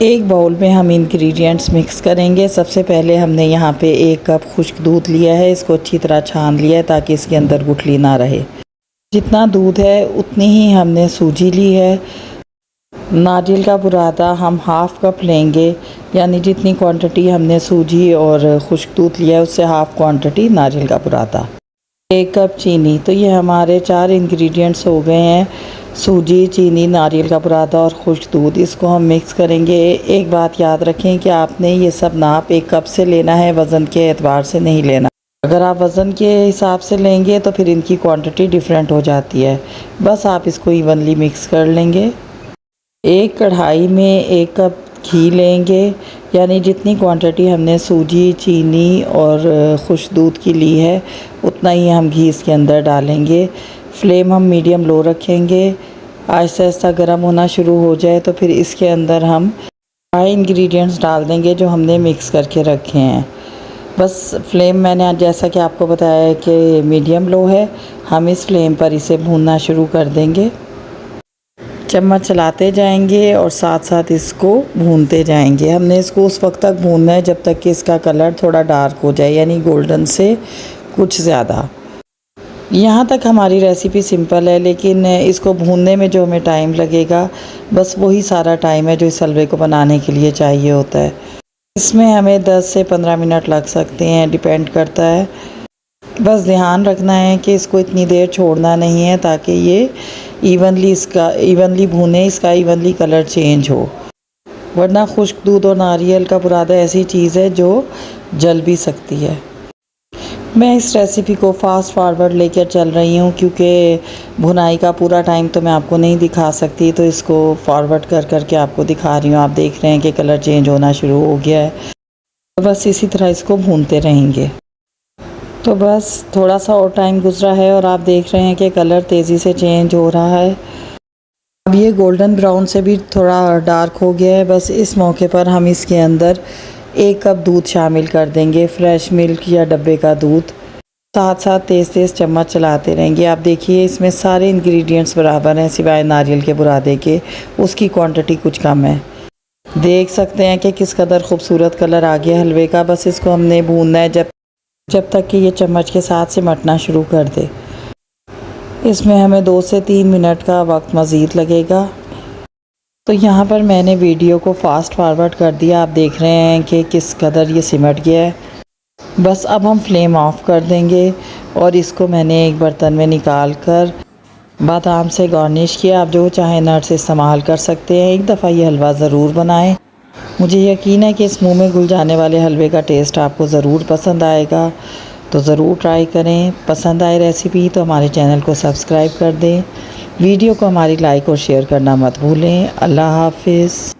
एक बाउल में हम इंग्रेडिएंट्स मिक्स करेंगे। सबसे पहले हमने यहाँ पे 1 कप खुश्क दूध लिया है, इसको अच्छी तरह छान लिया है ताकि इसके अंदर गुठली ना रहे। जितना दूध है उतनी ही हमने सूजी ली है। नारियल का बुरादा हम हाफ़ कप लेंगे, यानी जितनी क्वांटिटी हमने सूजी और खुश्क दूध लिया है उससे हाफ़ क्वांटिटी नारियल का बुरादा। 1 कप चीनी। तो ये हमारे 4 इंग्रेडिएंट्स हो गए हैं, सूजी, चीनी, नारियल का बुरादा और खुश्क दूध। इसको हम मिक्स करेंगे। एक बात याद रखें कि आपने ये सब नाप 1 कप से लेना है, वज़न के एतबार से नहीं लेना। अगर आप वज़न के हिसाब से लेंगे तो फिर इनकी क्वांटिटी डिफरेंट हो जाती है। बस आप इसको इवनली मिक्स कर लेंगे। एक कढ़ाई में 1 कप घी लेंगे, यानी जितनी क्वांटिटी हमने सूजी, चीनी और खुश्क दूध की ली है उतना ही हम घी इसके अंदर डालेंगे। फ्लेम हम मीडियम लो रखेंगे। आहिस्ता आहिस्ता गर्म होना शुरू हो जाए तो फिर इसके अंदर हम सारे इंग्रेडिएंट्स डाल देंगे जो हमने मिक्स करके रखे हैं। बस फ्लेम मैंने जैसा कि आपको बताया है कि मीडियम लो है, हम इस फ्लेम पर इसे भूनना शुरू कर देंगे। चम्मच चलाते जाएंगे और साथ साथ इसको भूनते जाएंगे। हमने इसको उस वक्त तक भूनना है जब तक कि इसका कलर थोड़ा डार्क हो जाए, यानी गोल्डन से कुछ ज़्यादा। यहाँ तक हमारी रेसिपी सिंपल है, लेकिन इसको भूनने में जो हमें टाइम लगेगा बस वही सारा टाइम है जो इस हलवे को बनाने के लिए चाहिए होता है। इसमें हमें 10 से 15 मिनट लग सकते हैं, डिपेंड करता है। बस ध्यान रखना है कि इसको इतनी देर छोड़ना नहीं है ताकि ये इवनली भूने, इसका इवनली कलर चेंज हो, वरना खुश्क दूध और नारियल का बुरादा ऐसी चीज़ है जो जल भी सकती है। मैं इस रेसिपी को फास्ट फॉरवर्ड लेकर चल रही हूँ क्योंकि भुनाई का पूरा टाइम तो मैं आपको नहीं दिखा सकती, तो इसको फॉरवर्ड कर के आपको दिखा रही हूँ। आप देख रहे हैं कि कलर चेंज होना शुरू हो गया है, तो बस इसी तरह इसको भूनते रहेंगे। तो बस थोड़ा सा और टाइम गुजरा है और आप देख रहे हैं कि कलर तेज़ी से चेंज हो रहा है। अब ये गोल्डन ब्राउन से भी थोड़ा डार्क हो गया है। बस इस मौके पर हम इसके अंदर 1 कप दूध शामिल कर देंगे, फ्रेश मिल्क या डब्बे का दूध। साथ साथ तेज़ तेज़ चम्मच चलाते रहेंगे। आप देखिए इसमें सारे इंग्रेडिएंट्स बराबर हैं सिवाय नारियल के बुरादे के, उसकी क्वांटिटी कुछ कम है। देख सकते हैं कि किस कदर खूबसूरत कलर आ गया हलवे का। बस इसको हमने भूनना है जब तक कि ये चम्मच के साथ सिमटना शुरू कर दे। इसमें हमें 2 से 3 मिनट का वक्त मज़ीद लगेगा। तो यहाँ पर मैंने वीडियो को फास्ट फॉरवर्ड कर दिया। आप देख रहे हैं कि किस कदर ये सिमट गया है। बस अब हम फ्लेम ऑफ कर देंगे और इसको मैंने एक बर्तन में निकाल कर बादाम से गार्निश किया। आप जो चाहे नट्स इस्तेमाल कर सकते हैं। एक दफ़ा ये हलवा ज़रूर बनाएं। मुझे यकीन है कि इस मुंह में घुल जाने वाले हलवे का टेस्ट आपको ज़रूर पसंद आएगा, तो ज़रूर ट्राई करें। पसंद आए रेसिपी तो हमारे चैनल को सब्सक्राइब कर दें। वीडियो को हमारी लाइक और शेयर करना मत भूलें। अल्लाह हाफ़िज़।